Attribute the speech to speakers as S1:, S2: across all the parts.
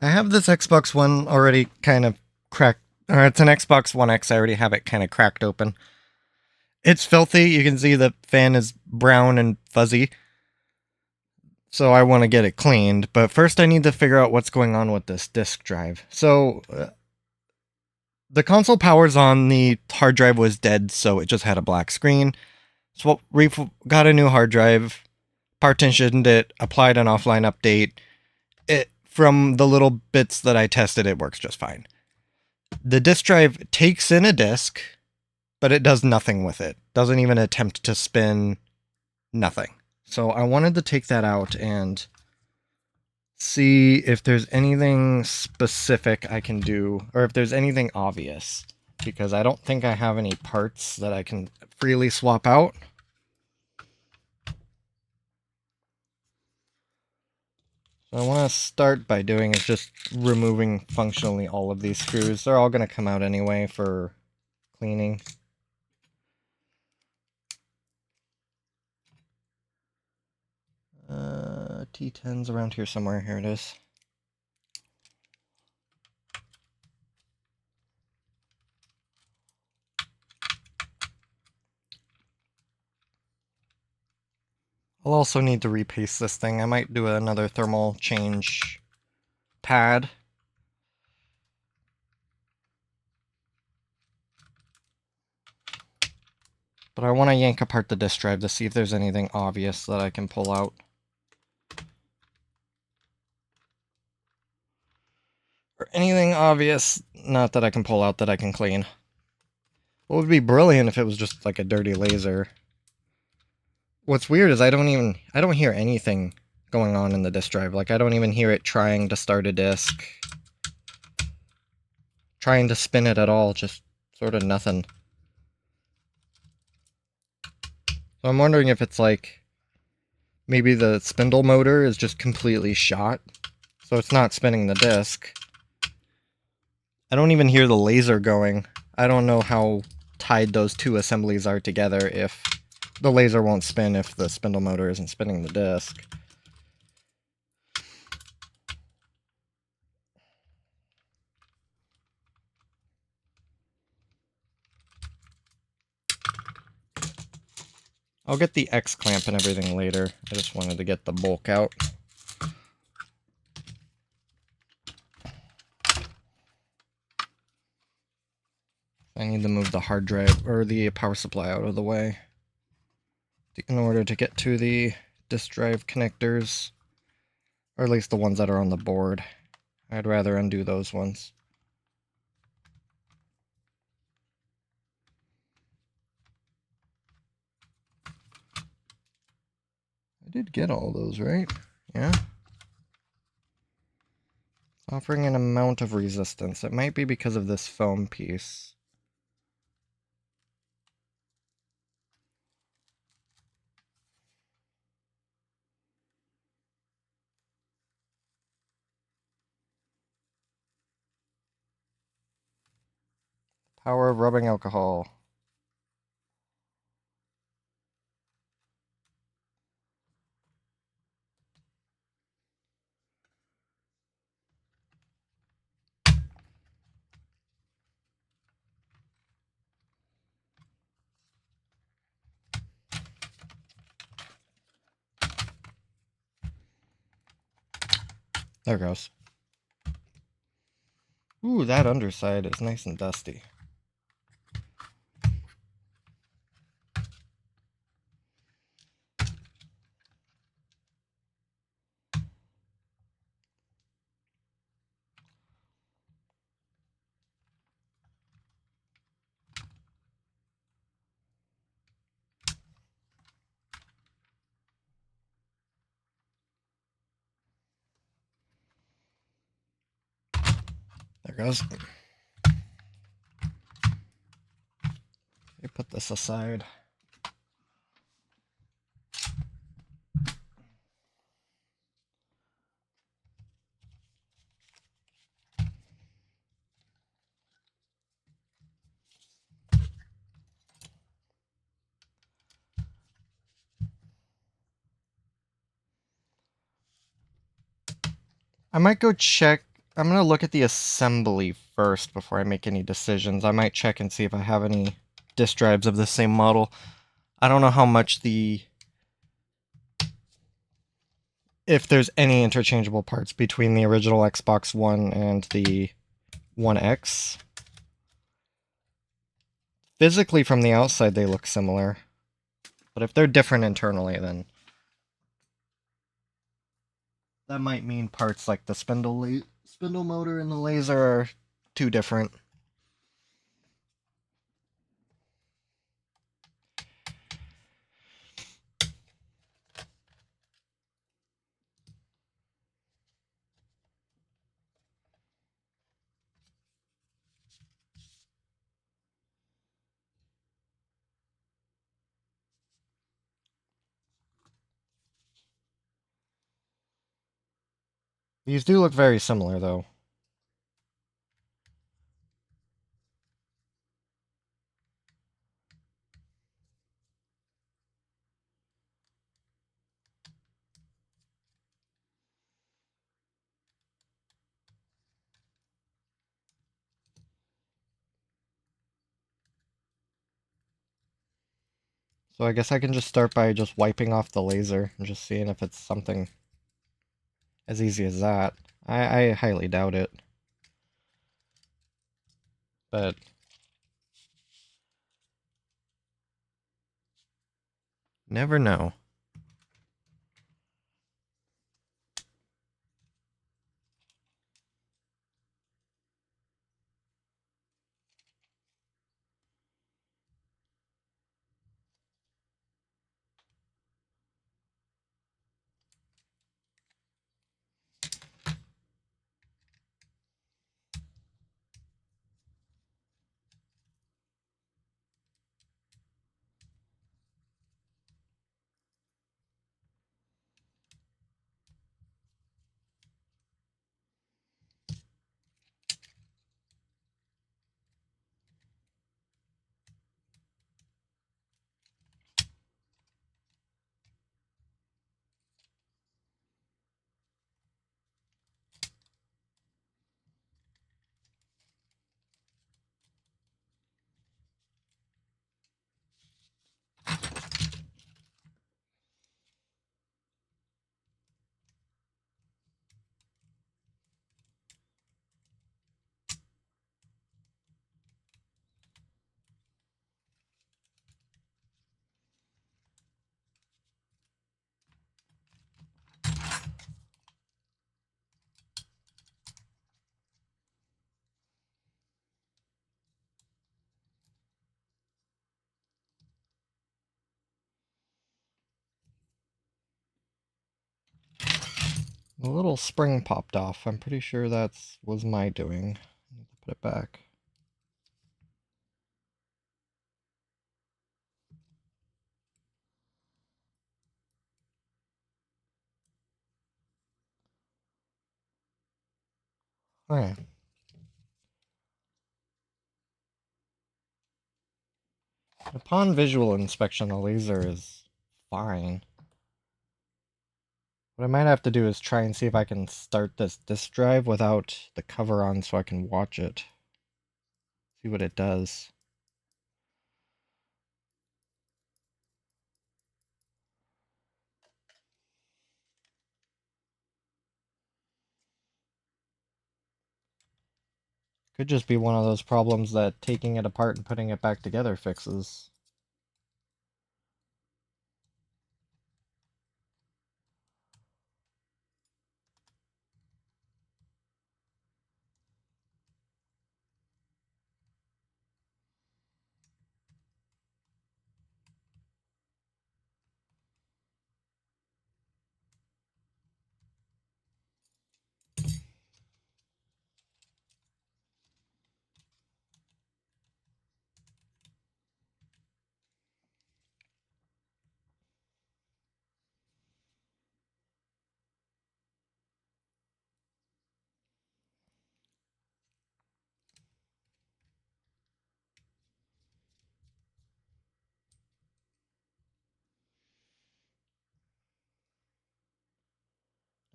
S1: I have this Xbox One already kind of cracked, or it's an Xbox One X. I already have it kind of cracked open. It's filthy. You can see the fan is brown and fuzzy. So I want to get it cleaned. But first, I need to figure out what's going on with this disk drive. So the console powers on, the hard drive was dead, so it just had a black screen. So we got a new hard drive, partitioned it, applied an offline update. It, from the little bits that I tested, it works just fine. The disk drive takes in a disk, but it does nothing with it. Doesn't even attempt to spin, nothing. So I wanted to take that out and see if there's anything specific I can do, or if there's anything obvious, because I don't think I have any parts that I can freely swap out. So I want to start by doing is just removing functionally all of these screws. They're all going to come out anyway for cleaning. T10's around here somewhere. Here it is. I'll also need to repaste this thing. I might do another thermal change pad. But I want to yank apart the disk drive to see if there's anything obvious that I can pull out. Or anything obvious, not that I can pull out, that I can clean. What would be brilliant if it was just like a dirty laser. What's weird is I don't hear anything going on in the disk drive. Like, I don't even hear it trying to start a disk. Trying to spin it at all, just sort of nothing. So I'm wondering if it's like, maybe the spindle motor is just completely shot. So it's not spinning the disk. I don't even hear the laser going. I don't know how tied those two assemblies are together if the laser won't spin if the spindle motor isn't spinning the disk. I'll get the X clamp and everything later. I just wanted to get the bulk out. I need to move the hard drive, or the power supply, out of the way in order to get to the disk drive connectors, or at least the ones that are on the board. I'd rather undo those ones. I did get all those, right? Yeah? Offering an amount of resistance. It might be because of this foam piece. Power of rubbing alcohol. There it goes. Ooh, that underside is nice and dusty. There goes. Let me put this aside. I might go check I'm gonna look at the assembly first before I make any decisions. I might check and see if I have any disk drives of the same model. I don't know how much if there's any interchangeable parts between the original Xbox One and the One X. Physically, from the outside, they look similar. But if they're different internally, then that might mean parts like the spindle motor and the laser are too different. These do look very similar, though. So I guess I can just start by just wiping off the laser and just seeing if it's something as easy as that. I highly doubt it. But never know. A little spring popped off. I'm pretty sure that was my doing. I need to put it back. Alright. Upon visual inspection, the laser is fine. What I might have to do is try and see if I can start this disk drive without the cover on so I can watch it. See what it does. Could just be one of those problems that taking it apart and putting it back together fixes.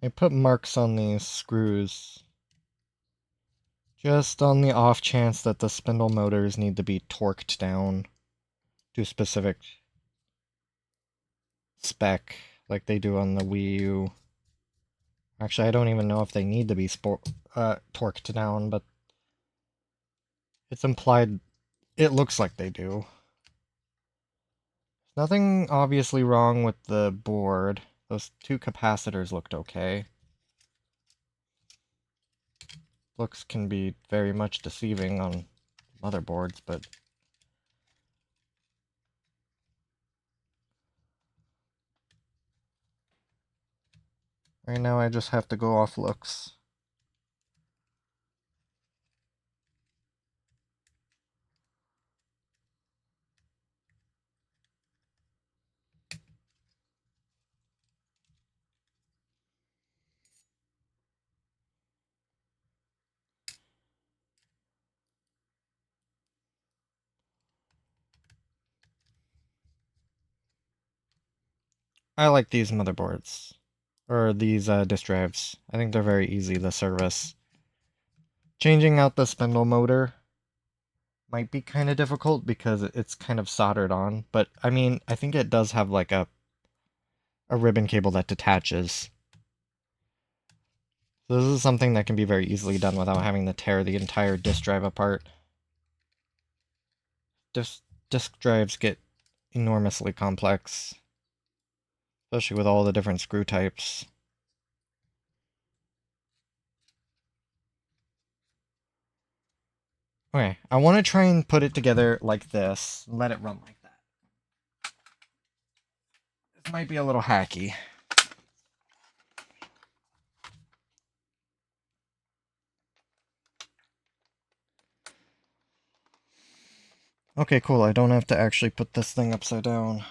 S1: I put marks on these screws Just on the off chance that the spindle motors need to be torqued down to a specific spec, like they do on the Wii U. Actually, I don't even know if they need to be torqued down, but it's implied. It looks like they do. Nothing obviously wrong with the board. Those two capacitors looked okay. Looks can be very much deceiving on motherboards, but right now I just have to go off looks. I like these motherboards. Or these disk drives. I think they're very easy to service. Changing out the spindle motor might be kind of difficult because it's kind of soldered on, but I mean, I think it does have like a ribbon cable that detaches. So this is something that can be very easily done without having to tear the entire disk drive apart. Disk drives get enormously complex, especially with all the different screw types. Okay, I want to try and put it together like this, and let it run like that. This might be a little hacky. Okay, cool, I don't have to actually put this thing upside down.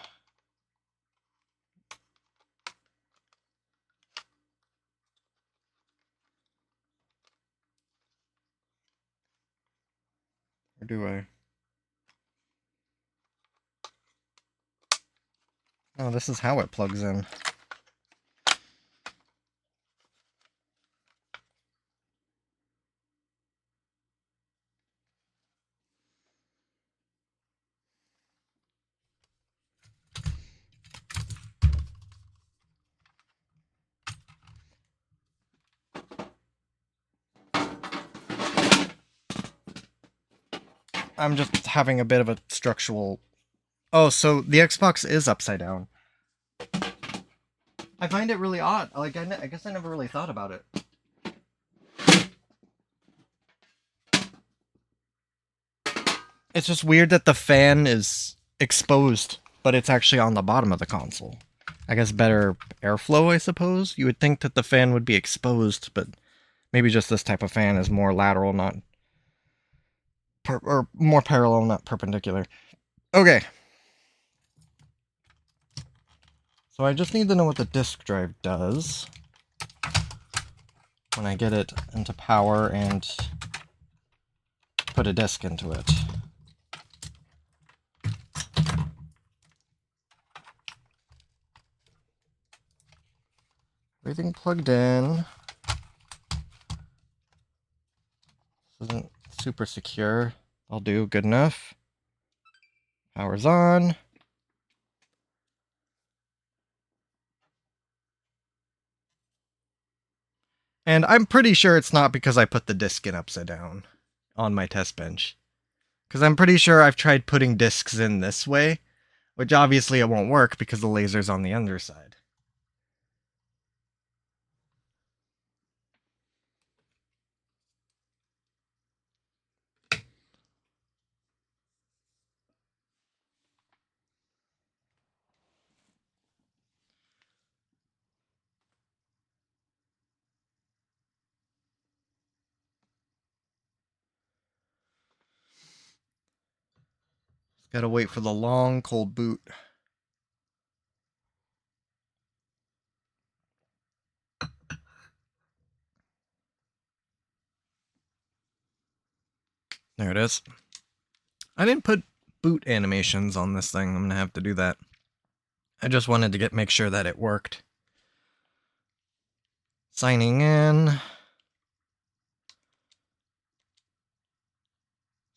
S1: Or do I? Oh, this is how it plugs in. I'm just having a bit of a structural... Oh, so the Xbox is upside down. I find it really odd. Like, I guess I never really thought about it. It's just weird that the fan is exposed, but it's actually on the bottom of the console. I guess better airflow, I suppose? You would think that the fan would be exposed, but maybe just this type of fan is more lateral, not... or more parallel, not perpendicular. Okay. So I just need to know what the disk drive does when I get it into power and put a disk into it. Everything plugged in. This isn't super secure. I'll do good enough. Power's on. And I'm pretty sure it's not because I put the disk in upside down on my test bench. Because I'm pretty sure I've tried putting disks in this way, which obviously it won't work because the laser's on the underside. Just gotta wait for the long, cold boot. There it is. I didn't put boot animations on this thing. I'm gonna have to do that. I just wanted to make sure that it worked. Signing in.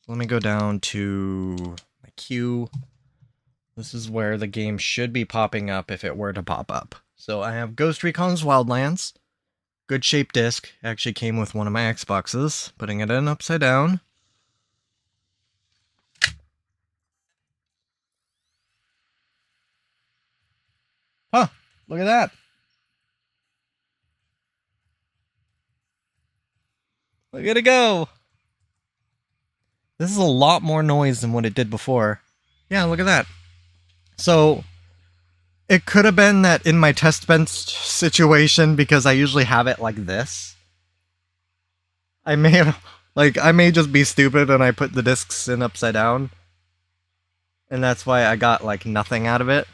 S1: Let me go down to my queue. This is where the game should be popping up if it were to pop up. So I have Ghost Recon's Wildlands. Good shaped disc. Actually came with one of my Xboxes. Putting it in upside down. Huh, look at that. Look at it go. This is a lot more noise than what it did before. Yeah, look at that. So, it could have been that in my test bench situation, because I usually have it like this, I may just be stupid and I put the discs in upside down. And that's why I got, like, nothing out of it.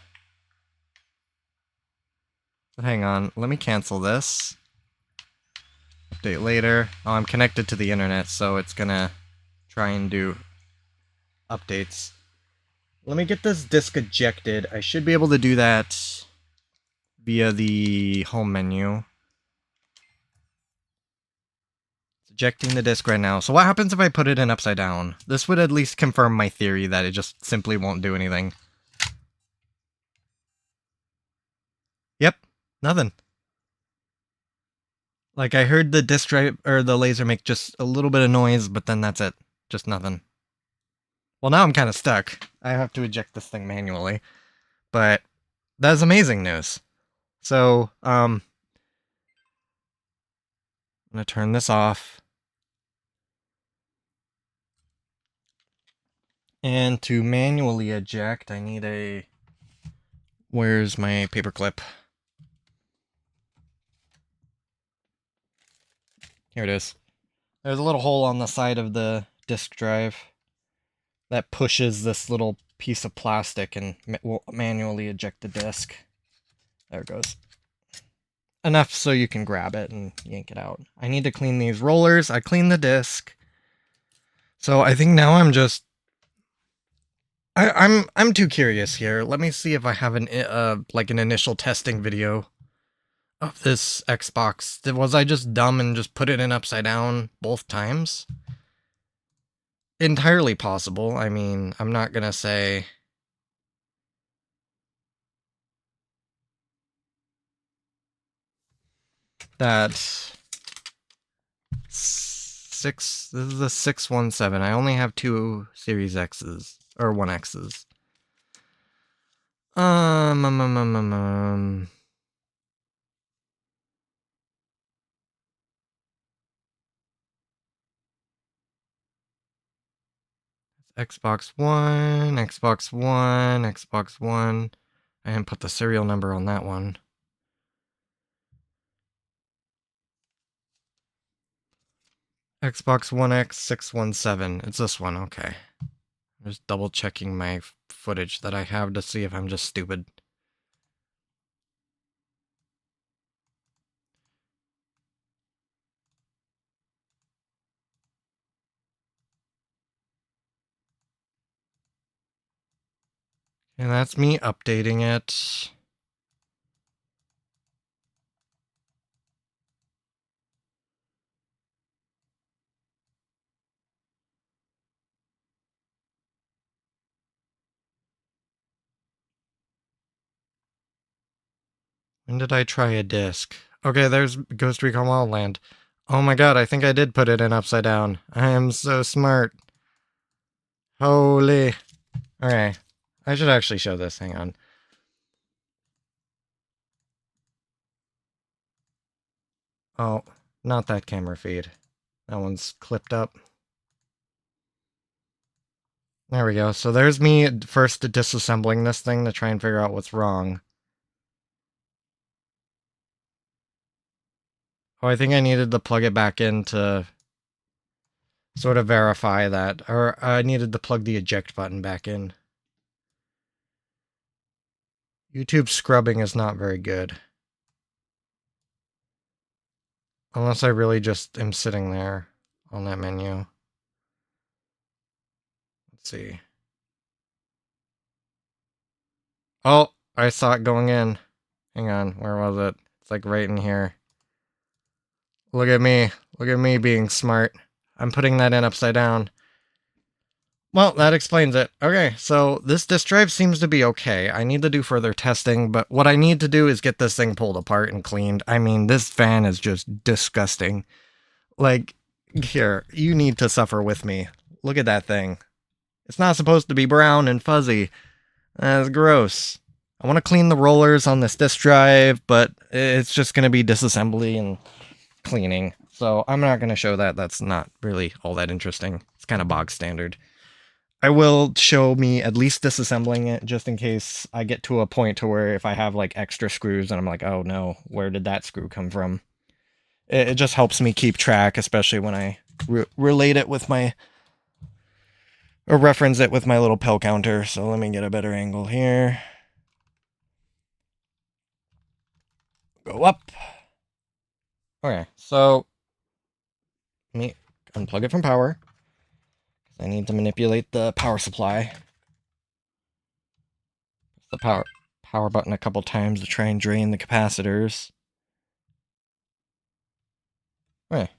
S1: But hang on, let me cancel this. Update later. Oh, I'm connected to the internet, so it's gonna try and do updates. Let me get this disk ejected. I should be able to do that via the home menu. It's ejecting the disk right now. So what happens if I put it in upside down? This would at least confirm my theory that it just simply won't do anything. Yep, nothing. Like, I heard the disk drive, or the laser make just a little bit of noise, but then that's it. Just nothing. Well, now I'm kind of stuck. I have to eject this thing manually. But that's amazing news. So, I'm gonna turn this off. And to manually eject, I need a... Where's my paperclip? Here it is. There's a little hole on the side of the disk drive that pushes this little piece of plastic and will manually eject the disk. There it goes. Enough so you can grab it and yank it out. I need to clean these rollers. I cleaned the disk. So I think now I'm just... I'm too curious here. Let me see if I have an like an initial testing video of this Xbox. Was I just dumb and just put it in upside down both times? Entirely possible. I mean, I'm not gonna say... that... This is a 617. I only have 2 Series X's. Or 1X's. Xbox One, Xbox One, Xbox One. I didn't put the serial number on that one. Xbox One X 617. It's this one, okay. I'm just double checking my footage that I have to see if I'm just stupid. And that's me updating it. When did I try a disc? Okay, there's Ghost Recon Wildland. Oh my god, I think I did put it in upside down. I am so smart. Holy. Okay. I should actually show this. Hang on. Oh, not that camera feed. That one's clipped up. There we go. So there's me first disassembling this thing to try and figure out what's wrong. Oh, I think I needed to plug it back in to sort of verify that. Or I needed to plug the eject button back in. YouTube scrubbing is not very good. Unless I really just am sitting there on that menu. Let's see. Oh, I saw it going in. Hang on, where was it? It's like right in here. Look at me. Look at me being smart. I'm putting that in upside down. Well, that explains it. Okay, so this disk drive seems to be okay. I need to do further testing, but what I need to do is get this thing pulled apart and cleaned. I mean, this fan is just disgusting. Like, here, you need to suffer with me. Look at that thing. It's not supposed to be brown and fuzzy. That's gross. I want to clean the rollers on this disk drive, but it's just going to be disassembly and cleaning. So I'm not going to show that. That's not really all that interesting. It's kind of bog standard. I will show me at least disassembling it just in case I get to a point to where if I have like extra screws and I'm like, oh no, where did that screw come from? It just helps me keep track, especially when I relate it with my, or reference it with my little pill counter. So let me get a better angle here. Go up. Okay, so let me unplug it from power. I need to manipulate the power supply. The power button a couple times to try and drain the capacitors. Okay.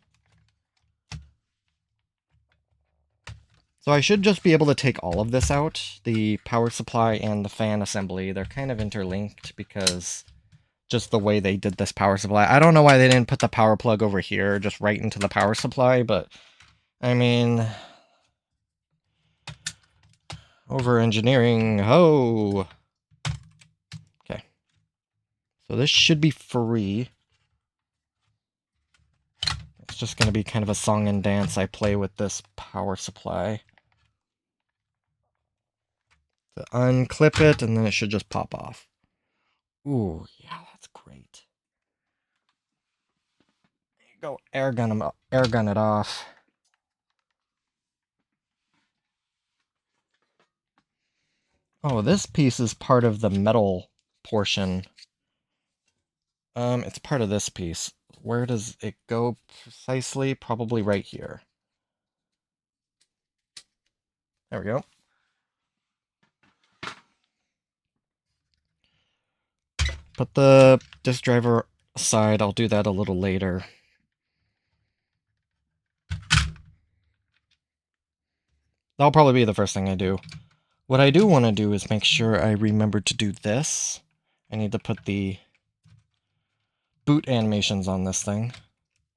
S1: So I should just be able to take all of this out. The power supply and the fan assembly, they're kind of interlinked because just the way they did this power supply. I don't know why they didn't put the power plug over here, just right into the power supply, but I mean, over engineering, ho! Okay. So this should be free. It's just going to be kind of a song and dance I play with this power supply. To unclip it, and then it should just pop off. Ooh, yeah, that's great. There you go, air gun it off. Oh, this piece is part of the metal portion. It's part of this piece. Where does it go precisely? Probably right here. There we go. Put the disk driver aside. I'll do that a little later. That'll probably be the first thing I do. What I do want to do is make sure I remember to do this. I need to put the boot animations on this thing,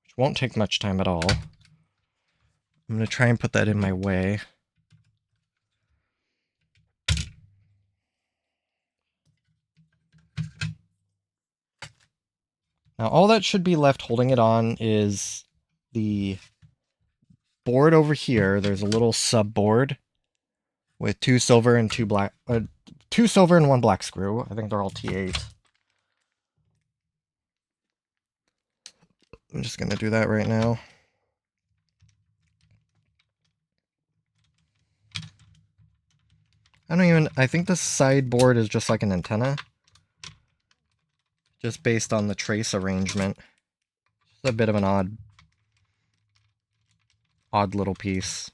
S1: which won't take much time at all. I'm going to try and put that in my way. Now all that should be left holding it on is the board over here. There's a little sub board with two silver and two silver and one black screw. I think they're all T8. I'm just gonna do that right now. I think the sideboard is just like an antenna. Just based on the trace arrangement. It's a bit of an odd little piece.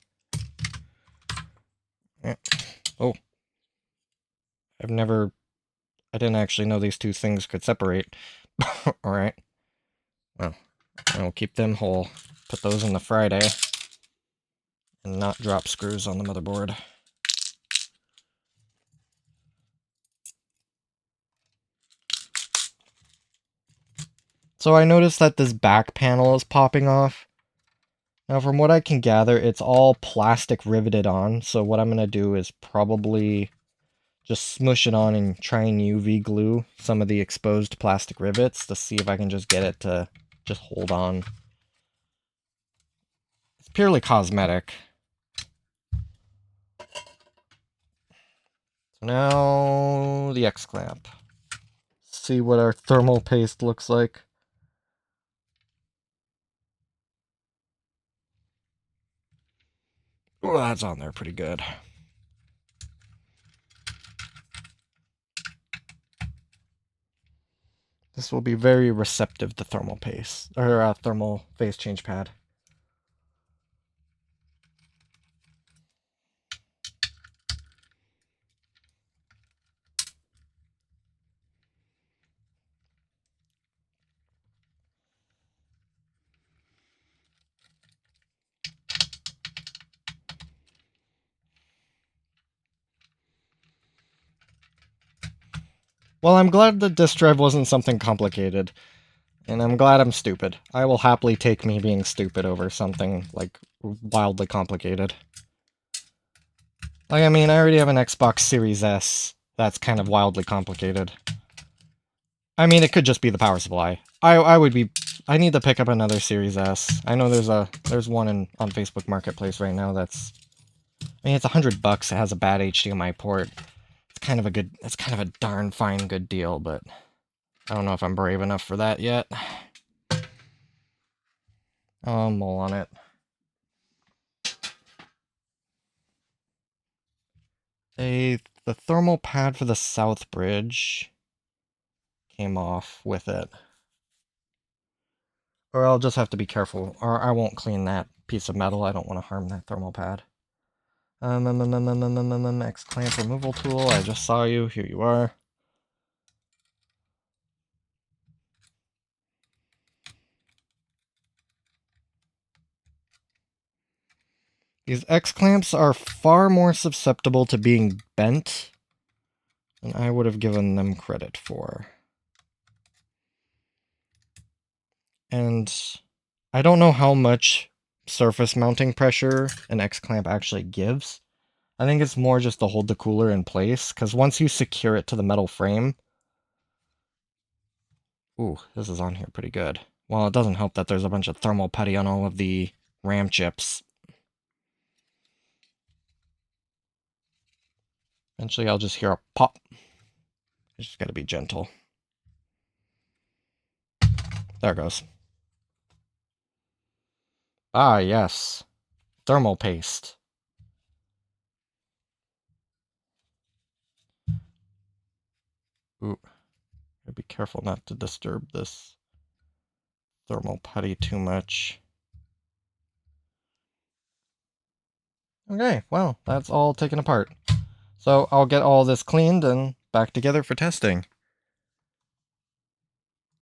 S1: Yeah. Oh. I didn't actually know these two things could separate. Alright. Well, I'll keep them whole. Put those in the Friday. And not drop screws on the motherboard. So I noticed that this back panel is popping off. Now from what I can gather, it's all plastic riveted on, so what I'm going to do is probably just smush it on and try and UV glue some of the exposed plastic rivets to see if I can just get it to just hold on. It's purely cosmetic. So now the X-clamp. See what our thermal paste looks like. Oh, that's on there pretty good. This will be very receptive to thermal paste, or thermal phase change pad. Well, I'm glad the disk drive wasn't something complicated. And I'm glad I'm stupid. I will happily take me being stupid over something, like, wildly complicated. Like, I mean, I already have an Xbox Series S. That's kind of wildly complicated. I mean, it could just be the power supply. I would be... I need to pick up another Series S. I know there's one on Facebook Marketplace right now that's... I mean, it's $100. It has a bad HDMI port. It's kind of a good... It's kind of a darn fine good deal, but... I don't know if I'm brave enough for that yet. I'll mull on it. The thermal pad for the south bridge came off with it. Or I'll just have to be careful, or I won't clean that piece of metal. I don't want to harm that thermal pad. X clamp removal tool. I just saw you. Here you are. These X clamps are far more susceptible to being bent than I would have given them credit for. And I don't know how much surface mounting pressure an X clamp actually gives. I think it's more just to hold the cooler in place, because once you secure it to the metal frame... Ooh, this is on here pretty good. Well, it doesn't help that there's a bunch of thermal putty on all of the RAM chips. Eventually I'll just hear a pop. I just gotta be gentle. There it goes. Ah, yes. Thermal paste. Ooh. Gotta be careful not to disturb this thermal putty too much. Okay, well, that's all taken apart. So I'll get all this cleaned and back together for testing.